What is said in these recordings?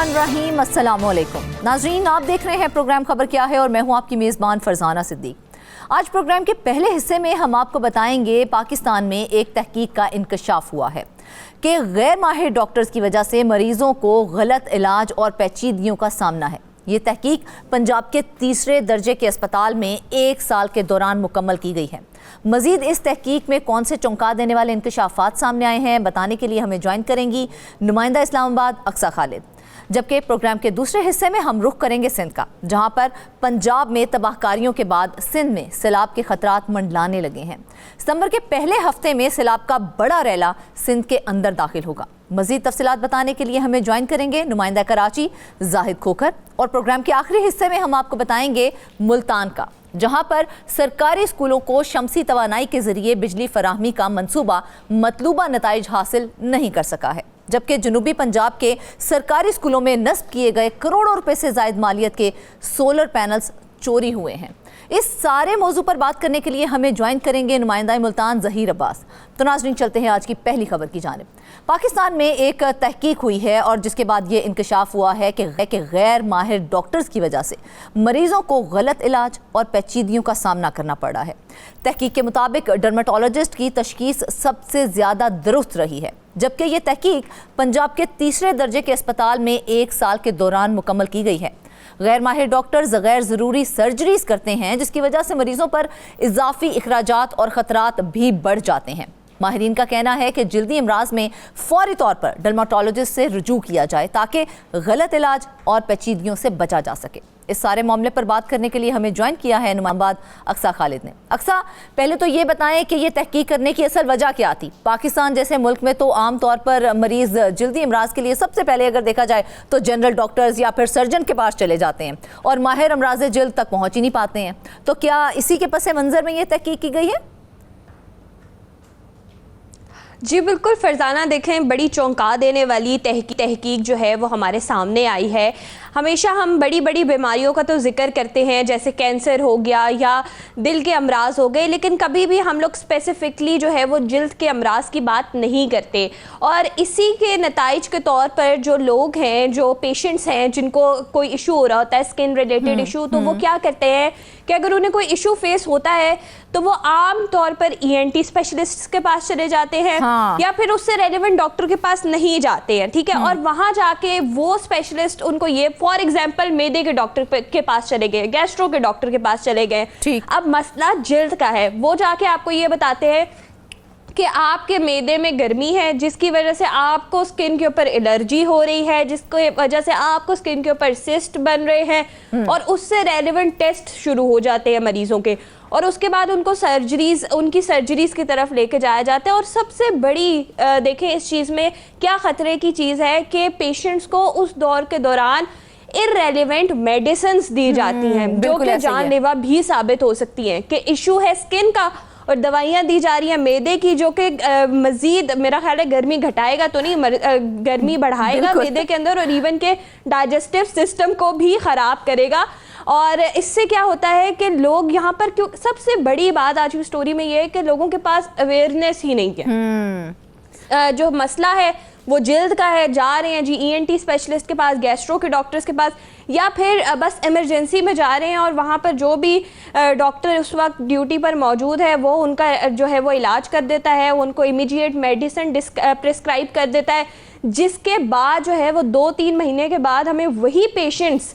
बिस्मिल्लाहिर्रहमानिर्रहीम। अस्सलाम वालेकुम नाज़रीन, आप देख रहे हैं प्रोग्राम खबर क्या है और मैं हूं आपकी मेज़बान फरजाना सिद्दीक। आज प्रोग्राम के पहले हिस्से में हम आपको बताएंगे पाकिस्तान में एक तहकीक का इंकशाफ हुआ है कि गैर माहिर डॉक्टर्स की वजह से मरीजों को गलत इलाज और पेचीदगियों का सामना है। ये तहकीक पंजाब के तीसरे दर्जे के अस्पताल में 1 साल के दौरान मुकम्मल की गई है। मजीद इस तहकीक में कौन से चौंका देने वाले इंकशाफात सामने आए हैं, बताने के लिए हमें ज्वाइन करेंगी नुमाइंदा इस्लामाबाद अक्सा खालिद। जबकि प्रोग्राम के दूसरे हिस्से में हम रुख करेंगे सिंध का, जहां पर पंजाब में तबाहकारियों के बाद सिंध में सैलाब के खतरात मंडलाने लगे हैं। सितंबर के पहले हफ्ते में सैलाब का बड़ा रैला सिंध के अंदर दाखिल होगा। मजीद तफसीलात बताने के लिए हमें ज्वाइन करेंगे नुमाइंदा कराची जाहिद खोखर। और प्रोग्राम के आखिरी हिस्से में हम आपको बताएंगे मुल्तान का, जहां पर सरकारी स्कूलों को शमसी तवानाई के जरिए बिजली फराहमी का मंसूबा मतलूबा नताइज हासिल नहीं कर सका है। जबकि जनूबी पंजाब के सरकारी स्कूलों में नस्ब किए गए करोड़ों रुपए से जायद मालियत के सोलर पैनल्स चोरी हुए हैं। इस सारे मौजू पर बात करने के लिए हमें ज्वाइन करेंगे नुमाइंदा मुल्तान ज़हीर अब्बास। तो नाज़रीन, चलते हैं आज की पहली खबर की जानिब। पाकिस्तान में एक तहकीक हुई है और जिसके बाद ये इंकशाफ हुआ है कि गैर माहिर डॉक्टर्स की वजह से मरीजों को गलत इलाज और पेचीदगियों का सामना करना पड़ा है। तहकीक के मुताबिक डर्मेटोलॉजिस्ट की तशखीस सबसे ज़्यादा दुरुस्त रही है, जबकि ये तहकीक पंजाब के तीसरे दर्जे के अस्पताल में 1 साल के दौरान मुकम्मल की गई है। गैर माहिर डॉक्टर्स गैर ज़रूरी सर्जरीज करते हैं, जिसकी वजह से मरीजों पर इजाफी अखराजात और ख़तरात भी बढ़ जाते हैं। माहिरीन का कहना है कि जल्दी अमराज में फौरी तौर पर डर्मेटोलॉजिस्ट से रुजू किया जाए ताकि गलत इलाज और पेचीदगियों से बचा जा सके। इस सारे मामले पर बात करने के लिए हमें ज्वाइन किया है नुमाइंदा अक्सा खालिद ने। अक्सा, पहले तो ये बताएं कि ये तहकीक करने की असल वजह क्या थी? पाकिस्तान जैसे मुल्क में तो आम तौर पर मरीज जल्दी अमराज के लिए सबसे पहले अगर देखा जाए तो जनरल डॉक्टर्स या फिर सर्जन के पास चले जाते हैं और माहिर अमराज जल्द तक पहुँच ही नहीं पाते हैं। तो क्या इसी के पस मंजर में ये तहकीक की गई है? जी बिल्कुल फरजाना, देखें बड़ी चौंका देने वाली तहकीक जो है वो हमारे सामने आई है। हमेशा हम बड़ी बड़ी बीमारियों का तो जिक्र करते हैं, जैसे कैंसर हो गया या दिल के अमराज हो गए, लेकिन कभी भी हम लोग स्पेसिफिकली जो है वो जिल्द के अमराज की बात नहीं करते। और इसी के नताइज के तौर पर जो लोग हैं, जो पेशेंट्स हैं जिनको कोई इशू हो रहा होता है, स्किन रिलेटेड इशू, तो वो क्या करते हैं कि अगर उन्हें कोई इशू फेस होता है तो वो आम तौर पर ENT स्पेशलिस्ट के पास चले जाते हैं, या फिर उससे रेलेवेंट डॉक्टर के पास नहीं जाते हैं, ठीक है। और वहां जाके वो स्पेशलिस्ट उनको ये, फॉर एग्जांपल मेदे के डॉक्टर के पास चले गए, गैस्ट्रो के डॉक्टर के पास चले गए। अब मसला जिल्द का है, वो जाके आपको ये बताते हैं कि आपके मैदे में गर्मी है, जिसकी वजह से आपको स्किन के ऊपर एलर्जी हो रही है, जिसकी वजह से आपको स्किन के ऊपर सिस्ट बन रहे हैं, और उससे रेलेवेंट टेस्ट शुरू हो जाते हैं मरीजों के, और उसके बाद उनको उनकी सर्जरीज की तरफ लेके जाया जाता है। और सबसे बड़ी देखें इस चीज़ में क्या ख़तरे की चीज़ है कि पेशेंट्स को उस दौर के दौरान इररेलेवेंट मेडिसिन्स दी जाती हैं जो कि जानलेवा भी साबित हो सकती हैं। कि इशू है स्किन का और दवाइयाँ दी जा रही हैं मैदे की, जो कि मजीद मेरा ख्याल है गर्मी घटाएगा तो नहीं, गर्मी बढ़ाएगा मैदे के अंदर, और इवन के डाइजेस्टिव सिस्टम को भी ख़राब करेगा। और इससे क्या होता है कि लोग यहाँ पर, क्यों, सबसे बड़ी बात आज की स्टोरी में ये है कि लोगों के पास अवेयरनेस ही नहीं है। जो मसला है वो जिल्द का है, जा रहे हैं जी ENT स्पेशलिस्ट के पास, गैस्ट्रो के डॉक्टर्स के पास, या फिर बस इमरजेंसी में जा रहे हैं और वहाँ पर जो भी डॉक्टर उस वक्त ड्यूटी पर मौजूद है वो उनका जो है वो इलाज कर देता है, उनको इमीडिएट मेडिसिन प्रिस्क्राइब कर देता है, जिसके बाद जो है वो 2-3 महीने के बाद हमें वही पेशेंट्स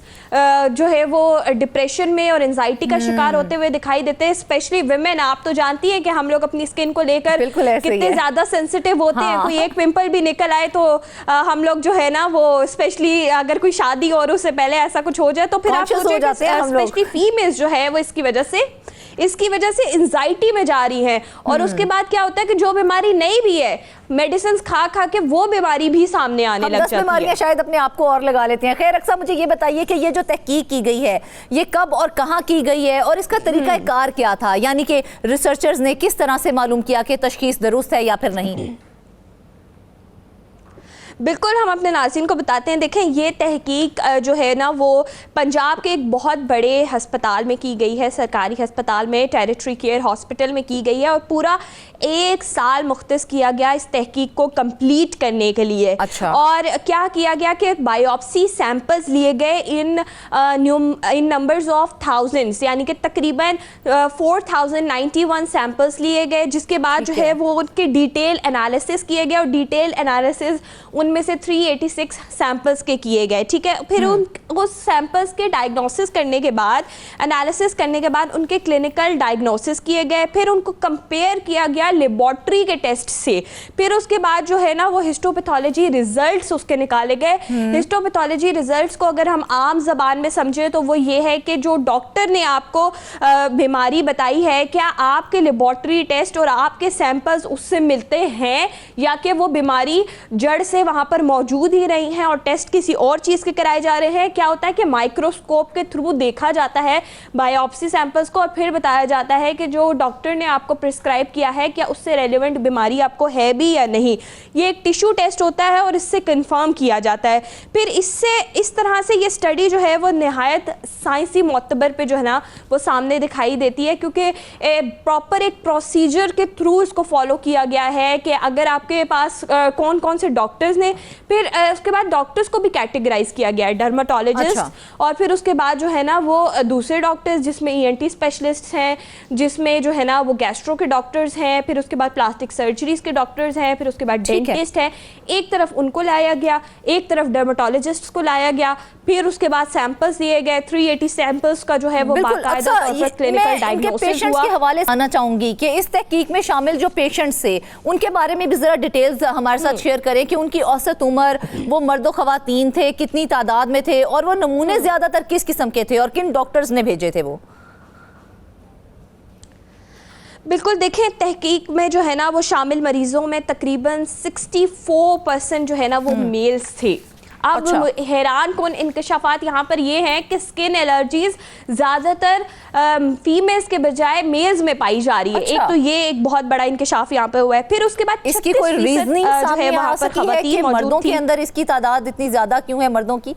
जो है वो डिप्रेशन में और एंजाइटी का शिकार होते हुए दिखाई देते हैं। स्पेशली विमेन, आप तो जानती हैं कि हम लोग अपनी स्किन को लेकर कितने ज़्यादा सेंसिटिव होते हैं। कोई एक पिंपल भी निकल आए तो हम लोग जो है ना वो, स्पेशली अगर कोई शादी और उससे पहले ऐसा कुछ हो जाए तो फिर आप सोचें कि स्पेशली फीमेल्स जो है वो इसकी वजह से एंजाइटी में जा रही हैं। और उसके बाद क्या होता है कि जो बीमारी नहीं भी है, मेडिसिन खा खा के वो बीमारी भी सामने आने लग जाती है। बीमारियां शायद अपने आप को और लगा लेते हैं। खैर अक्सा, मुझे ये बताइए कि ये जो तहकीक की गई है ये कब और कहाँ की गई है और इसका तरीकाकार क्या था? यानी कि रिसर्चर्स ने किस तरह से मालूम किया कि तशखीस दुरुस्त है या फिर नहीं? बिल्कुल, हम अपने नाज़रीन को बताते हैं। देखें, ये तहकीक जो है ना वो पंजाब के एक बहुत बड़े हस्पताल में की गई है, सरकारी हस्पताल में, टेरिटरी केयर हॉस्पिटल में की गई है, और पूरा 1 साल मुख्तस किया गया इस तहकीक को कंप्लीट करने के लिए। अच्छा। और क्या किया गया कि बायोप्सी सैंपल्स लिए गए इन नंबर्स ऑफ थाउजेंड्स, यानी कि तकरीबन 4091 सैंपल्स लिए गए, जिसके बाद जो है वो उनके डिटेल एनालिसिस किए गए, और डिटेल एनालिसिस उनमें से 386 सैंपल्स के किए गए। ठीक है, फिर उस सैंपल्स के डायग्नोसिस करने के बाद, एनालिसिस करने के बाद उनके क्लिनिकल डायग्नोसिस किए गए, फिर उनको कंपेयर किया गया लेबॉर्ट्री के टेस्ट से, फिर उसके बाद जो है ना वो हिस्टोपैथोलॉजी रिजल्ट्स उसके निकाले गए। हिस्टोपैथोलॉजी रिजल्ट्स को अगर हम आम जबान में समझे तो वो ये है कि जो डॉक्टर ने आपको बीमारी बताई है, क्या आपके लेबॉर्ट्री टेस्ट और आपके सैंपल्स उससे मिलते हैं, या कि वो बीमारी जड़ से वहां पर मौजूद ही रही है और टेस्ट किसी और चीज के कराए जा रहे हैं। क्या होता है कि माइक्रोस्कोप के थ्रू देखा जाता है बायोप्सी सैंपल्स को, और फिर बताया जाता है कि जो डॉक्टर ने आपको प्रिस्क्राइब किया है क्या उससे रेलिवेंट बीमारी आपको है भी या नहीं। ये एक टिश्यू टेस्ट होता है और इससे कंफर्म किया जाता है। फिर इससे इस तरह से ये स्टडी जो है वो निहायत साइंसी मोतबर पे जो है ना वो सामने दिखाई देती है, क्योंकि प्रॉपर एक प्रोसीजर के थ्रू इसको फॉलो किया गया है कि अगर आपके पास कौन कौन से डॉक्टर्स ने, फिर उसके बाद डॉक्टर्स को भी कैटेगराइज किया गया है, डर्माटोलॉजिस्ट। अच्छा। और फिर उसके बाद जो है ना वो दूसरे डॉक्टर्स, जिसमें ENT स्पेशलिस्ट हैं, जिसमें जो है ना वो गैस्ट्रो के डॉक्टर्स हैं, फिर उसके बाद प्लास्टिक सर्जरीज के डॉक्टर्स हैं, फिर उसके बाद डेंटिस्ट है। एक तरफ उनको लाया गया, एक तरफ डर्माटोलॉजिस्ट को लाया गया, फिर उसके बाद सैंपल्स दिए गए, 380 सैंपल्स का जो है वो बाकायदा तौर पर क्लिनिकल डायग्नोसिस हुआ। के हवाले से आना चाहूंगी कि इस तहकीक में शामिल जो पेशेंट्स थे उनके बारे में भी जरा डिटेल्स हमारे साथ शेयर करें कि उनकी औसत उम्र, वो मर्दो खवातीन थे, कितनी तादाद में थे, और वो नमूने ज्यादातर किस किस्म के थे और किन डॉक्टर्स ने भेजे थे वो। बिल्कुल, देखें, तहकीक में जो है ना वो शामिल मरीजों में तकरीबन 64% जो है ना वो मेल्स थे। अब हैरान कौन इंकशाफात यहाँ पर ये हैं कि स्किन एलर्जीज ज़्यादातर फीमेल्स के बजाय मेल्स में पाई जा रही है। एक तो ये एक बहुत बड़ा इंकशाफ यहाँ पे हुआ है। फिर उसके बाद इसकी कोई रीजनिंग सामने आ सकती है कि मर्दों के अंदर इसकी तादाद इतनी ज़्यादा क्यों है मर्दों की?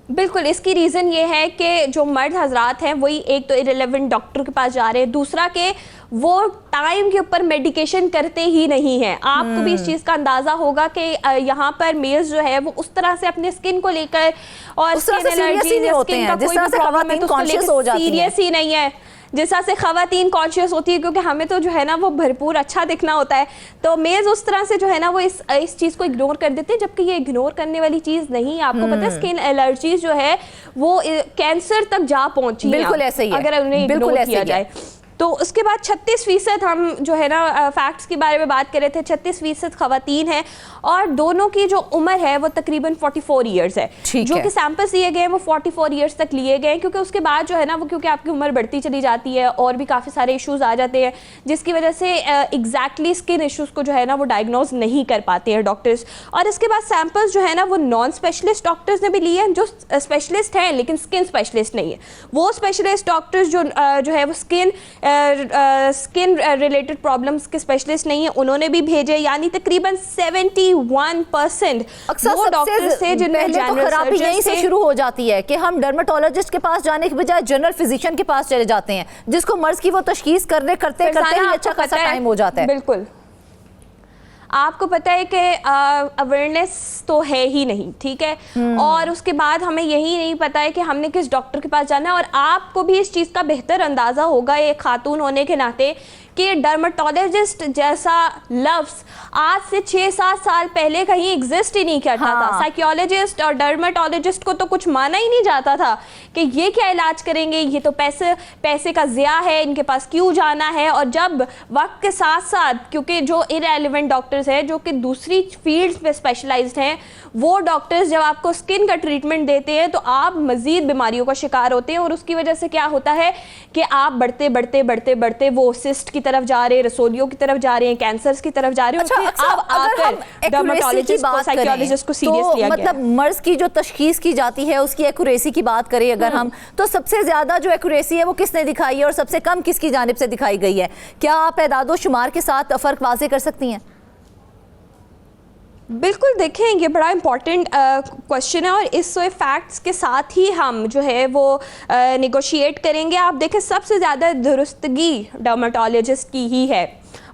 बिल्कुल, इसकी रीज़न ये है कि जो मर्द हजरात हैं वही एक तो इरेलेवेंट डॉक्टर के पास जा रहे हैं, दूसरा के वो टाइम के ऊपर मेडिकेशन करते ही नहीं हैं। आपको भी इस चीज़ का अंदाज़ा होगा कि यहाँ पर मेल्स जो है वो उस तरह से अपने स्किन को लेकर और स्किन एलर्जी या स्किन का कोई भी प्रॉब्लम है तो उसको लेकर सीरियस ही नहीं है, जिस तरह से खवातीन कॉन्शियस होती है, क्योंकि हमें तो जो है ना वो भरपूर अच्छा दिखना होता है, तो मेल्स उस तरह से जो है ना वो इस चीज़ को इग्नोर कर देते हैं, जबकि ये इग्नोर करने वाली चीज़ नहीं है। आपको पता है स्किन एलर्जीज जो है वो कैंसर तक जा पहुंची है, बिल्कुल ऐसे ही है, अगर उन्हें इग्नोर किया जाए। तो उसके बाद 36% हम जो है ना फैक्ट्स के बारे में बात कर रहे थे, 36% खवातीन हैं और दोनों की जो उम्र है वो तकरीबन 44 ईयर्स है। जो कि सैंपल्स लिए गए वो 44 ईयर्स तक लिए गए, क्योंकि उसके बाद जो है ना वो क्योंकि आपकी उम्र बढ़ती चली जाती है और भी काफ़ी सारे इश्यूज आ जाते हैं, जिसकी वजह से एग्जैक्टली स्किन इश्यूज को जो है ना वो डायग्नोज नहीं कर पाते हैं डॉक्टर्स। और इसके बाद सैंपल्स जो है ना वो नॉन स्पेशलिस्ट डॉक्टर्स ने भी लिए हैं, जो स्पेशलिस्ट हैं लेकिन स्किन स्पेशलिस्ट नहीं है। वो स्पेशलिस्ट डॉक्टर्स जो है वो स्किन रिलेटेड प्रॉब्लम्स के स्पेशलिस्ट नहीं है, उन्होंने भी भेजे। यानी तकरीबन 71% वो डॉक्टर्स थे जिनमें जनरल खराबी यहीं से शुरू हो जाती है कि हम डर्मेटोलॉजिस्ट के पास जाने के बजाय जनरल फिजिशियन के पास चले जाते हैं, जिसको मर्ज की वो तशखीस करते करते ही अच्छा खासा टाइम हो जाता है। बिल्कुल, आपको पता है कि अवेयरनेस तो है ही नहीं, ठीक है, और उसके बाद हमें यही नहीं पता है कि हमने किस डॉक्टर के पास जाना है। और आपको भी इस चीज़ का बेहतर अंदाज़ा होगा एक खातून होने के नाते कि डर्मेटोलॉजिस्ट जैसा लफ्ज़ आज से 6-7 साल पहले कहीं एग्जिस्ट ही नहीं करता था। साइकोलॉजिस्ट और डर्मेटोलॉजिस्ट को तो कुछ माना ही नहीं जाता था कि ये क्या इलाज करेंगे, ये तो पैसे का ज़िया है, इनके पास क्यों जाना है। और जब वक्त के साथ साथ, क्योंकि जो इररेलेवेंट डॉक्टर्स हैं जो कि दूसरी फील्ड्स पे स्पेशलाइज्ड हैं, वो डॉक्टर्स जब आपको स्किन का ट्रीटमेंट देते हैं तो आप मज़ीद बीमारियों का शिकार होते हैं। और उसकी वजह से क्या होता है कि आप बढ़ते बढ़ते बढ़ते बढ़ते वो सिस्ट की तरफ जा रहे हैं, रसोलियों की तरफ जा रहे हैं, कैंसर्स की तरफ जा रहे हैं। अच्छा, अब आकर डर्मेटोलॉजिस्ट को, साइकोलॉजिस्ट को सीरियस लिया गया। मतलब मर्ज की जो तशखीस की जाती है उसकी एक्यूरेसी की बात करें अगर हम, तो सबसे ज्यादा जो एक्यूरेसी है वो किसने दिखाई है और सबसे कम किसकी जानिब से दिखाई गई है? क्या आप एदादो शुमार के साथ फर्क वाज़ेह कर सकती हैं? बिल्कुल, देखें ये बड़ा इम्पॉर्टेंट क्वेश्चन है और इस फैक्ट्स के साथ ही हम जो है वो नेगोशिएट करेंगे। आप देखें सबसे ज़्यादा दुरुस्तगी डर्मेटोलॉजिस्ट की ही है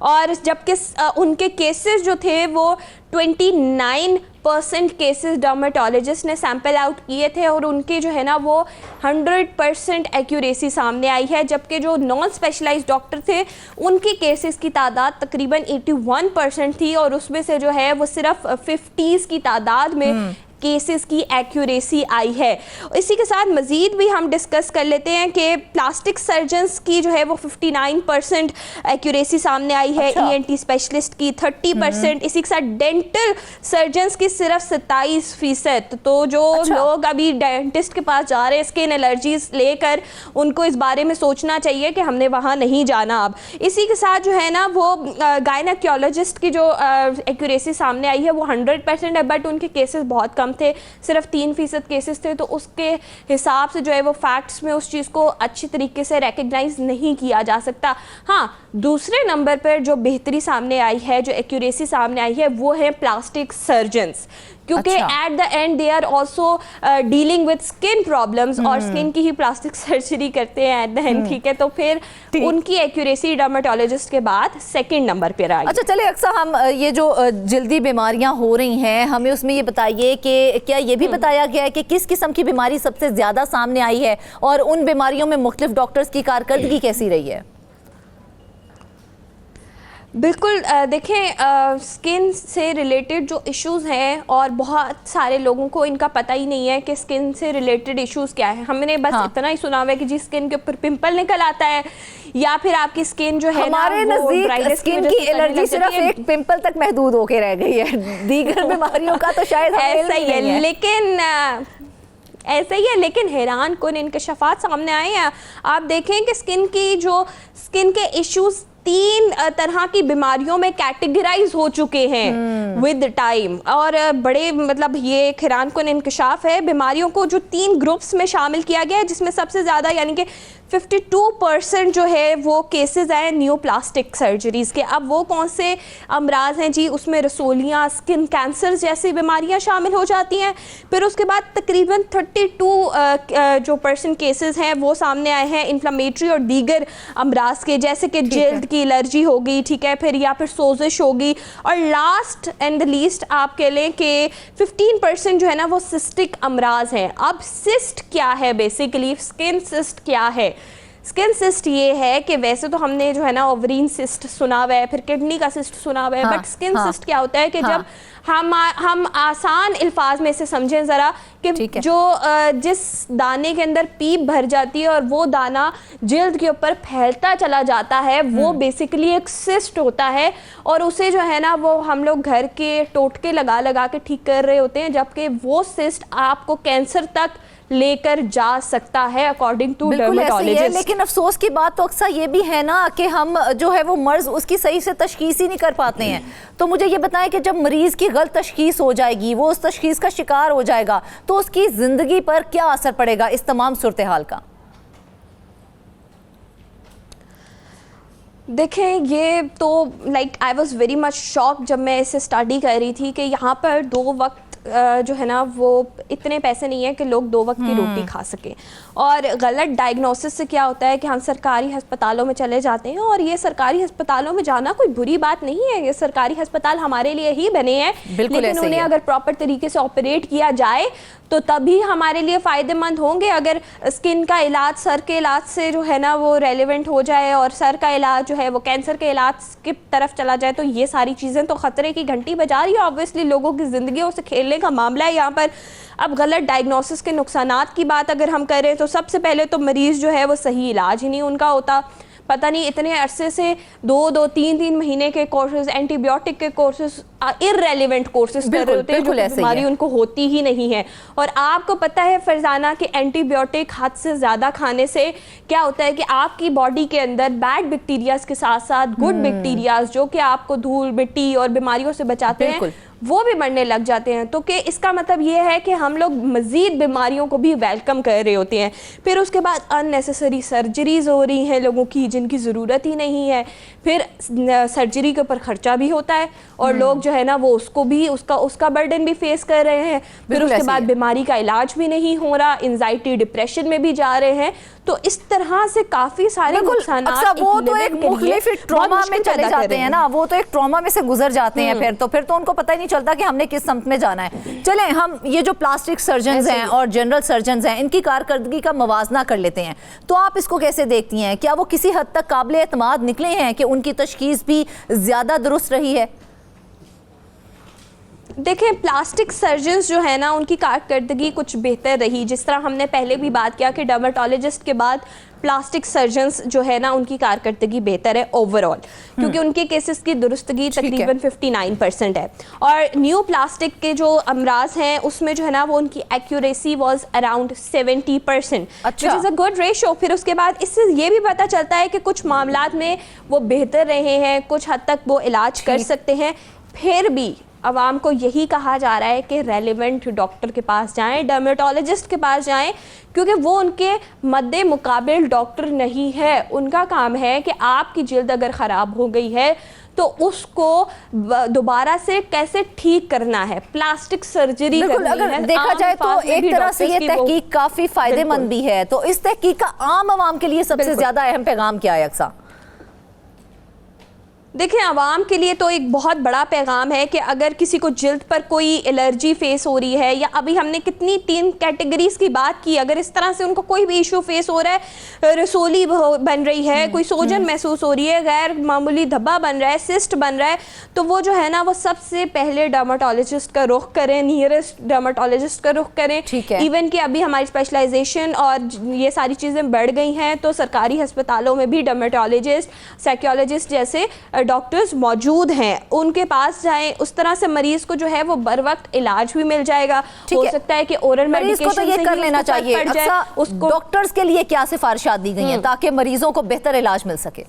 और जबकि उनके केसेस जो थे वो 29% केसेस डर्मेटोलॉजिस्ट ने सैंपल आउट किए थे और उनके जो है ना वो 100% एक्यूरेसी सामने आई है, जबकि जो नॉन स्पेशलाइज्ड डॉक्टर थे उनकी केसेस की तादाद तकरीबन 81% थी और उसमें से जो है वो सिर्फ 50s की तादाद में केसेस की एक्यूरेसी आई है। इसी के साथ मज़ीद भी हम डिस्कस कर लेते हैं कि प्लास्टिक सर्जन्स की जो है वो 59% एक्यूरेसी सामने आई है, ENT स्पेशलिस्ट की 30%, इसी के साथ डेंटल सर्जन्स की सिर्फ 27%। तो जो लोग अभी डेंटिस्ट के पास जा रहे हैं स्किन एलर्जीज लेकर, उनको इस बारे में सोचना चाहिए कि हमने वहाँ नहीं जाना अब। इसी के साथ जो है ना वो गायनेकोलॉजिस्ट की जो एक्यूरेसी सामने आई है वो 100% है, बट उनके केसेस बहुत कम थे, सिर्फ 3% केसेस थे। तो उसके हिसाब से जो है वो फैक्ट्स में उस चीज़ को अच्छी तरीके से रिकग्नाइज नहीं किया जा सकता। हाँ, दूसरे नंबर पर जो बेहतरी सामने आई है, जो एक्यूरेसी सामने आई है, वो है प्लास्टिक सर्जन्स, क्योंकि at the end they are also dealing with skin problems और स्किन की ही प्लास्टिक सर्जरी करते हैं एट द एंड, ठीक है। तो फिर उनकी एक्यूरेसी डर्मेटोलॉजिस्ट के बाद सेकंड नंबर पर आई। अच्छा, चलिए अक्सर हम ये जो जल्दी बीमारियां हो रही हैं, हमें उसमें ये बताइए कि क्या ये भी बताया गया है कि किस किस्म की बीमारी सबसे ज्यादा सामने आई है और उन बीमारियों में मुख्तलिफ डॉक्टर्स की कारकर्दगी कैसी रही है? बिल्कुल, देखें स्किन से रिलेटेड जो इश्यूज़ हैं और बहुत सारे लोगों को इनका पता ही नहीं है कि स्किन से रिलेटेड इश्यूज़ क्या है। हमने बस इतना ही सुना हुआ है कि जी स्किन के ऊपर पिंपल निकल आता है या फिर आपकी स्किन जो है हमारे नजदीक स्किन की एलर्जी सिर्फ एक पिंपल तक महदूद होके रह गई है, दीगर बीमारियों का तो शायद ऐसा ही है, लेकिन ऐसा ही है। लेकिन हैरान कुन इंकशाफात सामने आए हैं। आप देखें कि स्किन के इश्यूज 3 तरह की बीमारियों में कैटेगराइज हो चुके हैं विद टाइम, और बड़े मतलब ये एक हैरान कुन इंकशाफ है। बीमारियों को जो 3 ग्रुप्स में शामिल किया गया है, जिसमें सबसे ज़्यादा यानी कि 52% जो है वो केसेस आए न्यूप्लास्टिक सर्जरीज़ के। अब वो कौन से अमराज हैं जी? उसमें रसोलियाँ, स्किन कैंसर जैसी बीमारियाँ शामिल हो जाती हैं। फिर उसके बाद तकरीबन 32 जो % केसेस हैं वो सामने आए हैं इन्फ्लेमेटरी और दीगर अमराज के, जैसे कि जिल्द की एलर्जी होगी, ठीक है, फिर या फिर सोजिश होगी, और लास्ट एंड द लीस्ट आप कह लें कि 15% जो है ना वो सिस्टिक अमराज हैं। अब सिस्ट क्या है? बेसिकली स्किन सिस्ट क्या है? स्किन सिस्ट ये है कि वैसे तो हमने जो है ना ओवरीन सिस्ट सुना हुआ है, फिर किडनी का सिस्ट सुना हुआ है, बट स्किन सिस्ट क्या होता है कि जब हम आसान अल्फाज में से समझें ज़रा कि जो जिस दाने के अंदर पीप भर जाती है और वो दाना जिल्द के ऊपर फैलता चला जाता है, वो बेसिकली एक सिस्ट होता है। और उसे जो है ना वो हम लोग घर के टोटके लगा लगा के ठीक कर रहे होते हैं, जबकि वो सिस्ट आपको कैंसर तक लेकर जा सकता है अकॉर्डिंग टू डर्मेटोलॉजिस्ट। लेकिन अफसोस की बात तो अक्सर ये भी है ना कि हम जो है वो मर्ज उसकी सही से तशखीस ही नहीं कर पाते हैं। तो मुझे ये बताएं कि जब मरीज की गलत तशखीस हो जाएगी, वो उस तशखीस का शिकार हो जाएगा, तो उसकी जिंदगी पर क्या असर पड़ेगा इस तमाम सूरत हाल का? देखें, ये तो I was very much shock जब मैं इसे स्टडी कर रही थी कि यहाँ पर 2 वक्त जो है ना वो इतने पैसे नहीं है कि लोग 2 वक्त की रोटी खा सकें। और गलत डायग्नोसिस से क्या होता है कि हम सरकारी अस्पतालों में चले जाते हैं, और ये सरकारी अस्पतालों में जाना कोई बुरी बात नहीं है, ये सरकारी अस्पताल हमारे लिए ही बने हैं, लेकिन उन्हें अगर प्रॉपर तरीके से ऑपरेट किया जाए तो तभी हमारे लिए फ़ायदेमंद होंगे। अगर स्किन का इलाज सर के इलाज से जो है ना वो रेलेवेंट हो जाए और सर का इलाज जो है वो कैंसर के इलाज की तरफ चला जाए, तो ये सारी चीज़ें तो ख़तरे की घंटी बजा रही है। ऑब्वियसली लोगों की ज़िंदगियों से खेलने का मामला है यहाँ पर। अब गलत डायग्नोसिस के नुकसानात की बात अगर हम करें तो सबसे पहले तो मरीज़ जो है वो सही इलाज ही नहीं उनका होता। पता नहीं इतने अरसे से 2-2, 3-3 महीने के कोर्सेज, एंटीबायोटिक के कोर्सेज, इररेलेवेंट कोर्सेज कर रहे होते हैं, जो बीमारी उनको होती ही नहीं है। और आपको पता है फरजाना कि एंटीबायोटिक हद से ज़्यादा खाने से क्या होता है कि आपकी बॉडी के अंदर बैड बैक्टीरियाज के साथ साथ गुड बैक्टीरियाज जो कि आपको धूल, मिट्टी और बीमारियों से बचाते हैं, वो भी बढ़ने लग जाते हैं। तो कि इसका मतलब ये है कि हम लोग मज़ीद बीमारियों को भी वेलकम कर रहे होते हैं। फिर उसके बाद अननेसेसरी सर्जरीज़ हो रही हैं लोगों की जिनकी ज़रूरत ही नहीं है, फिर सर्जरी के ऊपर ख़र्चा भी होता है और लोग जो है ना वो उसको भी उसका बर्डन भी फेस कर रहे हैं। फिर उसके बाद बीमारी का इलाज भी नहीं हो रहा, एंजाइटी डिप्रेशन में भी जा रहे हैं। तो इस तरह से काफ़ी सारे नुकसान वो तो एक मुख्तलिफ ट्रॉमा में चले जाते हैं ना, वो तो एक ट्रॉमा में से गुजर जाते हैं। फिर तो उनको पता ही नहीं चलता कि हमने किस सम्त में जाना है। चलें हम ये जो प्लास्टिक सर्जन्स हैं और जनरल सर्जन्स हैं इनकी कारकर्दगी का मवाजना कर लेते हैं। तो आप इसको कैसे देखती हैं? क्या वो किसी हद तक काबिल एतमाद निकले हैं कि उनकी तशखीस भी ज़्यादा दुरुस्त रही है? देखें, प्लास्टिक सर्जन्स जो है ना उनकी कारकर्दगी कुछ बेहतर रही। जिस तरह हमने पहले भी बात किया कि डर्मेटोलॉजिस्ट के बाद प्लास्टिक सर्जन्स जो है ना उनकी कारकर्दगी बेहतर है ओवरऑल, क्योंकि उनके केसेस की दुरुस्तगी तकरीबन 59% है। और न्यू प्लास्टिक के जो अमराज हैं उसमें जो है ना वो उनकी accuracy was around 70%, which is a good ratio. फिर उसके बाद इससे ये भी पता चलता है कि कुछ मामलात में वो बेहतर रहे हैं, कुछ हद तक वो इलाज कर सकते हैं। फिर भी आवाम को यही कहा जा रहा है कि रेलिवेंट डॉक्टर के पास जाएं, डर्मेटोलॉजिस्ट के पास जाएं, क्योंकि वो उनके मद्दे मुकाबिल डॉक्टर नहीं है। उनका काम है कि आपकी जिल्द अगर ख़राब हो गई है तो उसको दोबारा से कैसे ठीक करना है। प्लास्टिक सर्जरी अगर देखा जाए तो एक तरह से ये तहकीक काफ़ी फ़ायदेमंद भी है। तो इस तहकीक का आम आवाम के लिए सबसे ज़्यादा अहम पैगाम क्या है अक्सा? देखिए, आवाम के लिए तो एक बहुत बड़ा पैगाम है कि अगर किसी को जिल्द पर कोई एलर्जी फेस हो रही है, या अभी हमने कितनी 3 कैटेगरीज की बात की, अगर इस तरह से उनको कोई भी इशू फेस हो रहा है, रसोली बन रही है, कोई सोजन महसूस हो रही है, गैर मामूली धब्बा बन रहा है, सिस्ट बन रहा है, तो वो जो है ना वो सबसे पहले डर्मेटोलॉजिस्ट का रुख करें, नियरेस्ट डर्मेटोलॉजिस्ट का रुख करें। इवन कि अभी हमारी स्पेशलाइजेशन और ये सारी चीज़ें बढ़ गई हैं, तो सरकारी अस्पतालों में भी डर्मेटोलॉजिस्ट, साइकोलॉजिस्ट जैसे डॉक्टर्स मौजूद हैं, उनके पास जाएं। उस तरह से मरीज को जो है वो बर वक्त इलाज भी मिल जाएगा। हो सकता है कि ओरल मेडिकेशन तो ये कर लेना चाहिए। उसको डॉक्टर्स के लिए क्या सिफारिशात दी गई हैं ताकि मरीजों को बेहतर इलाज मिल सके?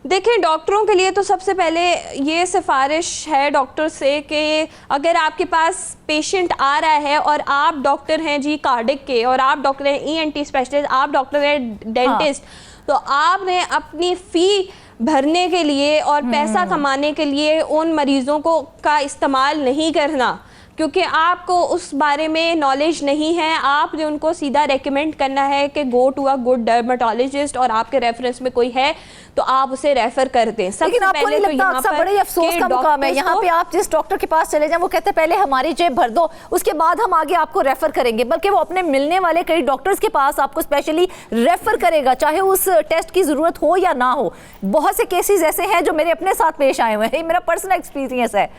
देखें, डॉक्टरों के लिए तो सबसे पहले ये सिफारिश है डॉक्टर से कि अगर आपके पास पेशेंट आ रहा है और आप डॉक्टर हैं जी कार्डिक के, और आप डॉक्टर हैं ENT स्पेशलिस्ट, आप डॉक्टर हैं डेंटिस्ट, तो आपने अपनी फ़ी भरने के लिए और पैसा कमाने के लिए उन मरीज़ों को का इस्तेमाल नहीं करना, क्योंकि आपको उस बारे में नॉलेज नहीं है। आपने उनको सीधा रेकमेंड करना है कि go to a good dermatologist, और आपके रेफरेंस में कोई है तो आप उसे रेफर कर दें। लेकिन आपको नहीं लगता अक्सर बड़े अफसोस का मुकाम है यहाँ पे, आप जिस डॉक्टर के पास चले जाएं वो कहते हैं पहले हमारी जेब भर दो, उसके बाद हम आगे आपको रेफर करेंगे, बल्कि वो अपने मिलने वाले कई डॉक्टर्स के पास आपको स्पेशली रेफर करेगा, चाहे उस टेस्ट की जरूरत हो या ना हो। बहुत से केसेस ऐसे हैं जो मेरे अपने साथ पेश आए हुए हैं, मेरा पर्सनल एक्सपीरियंस है।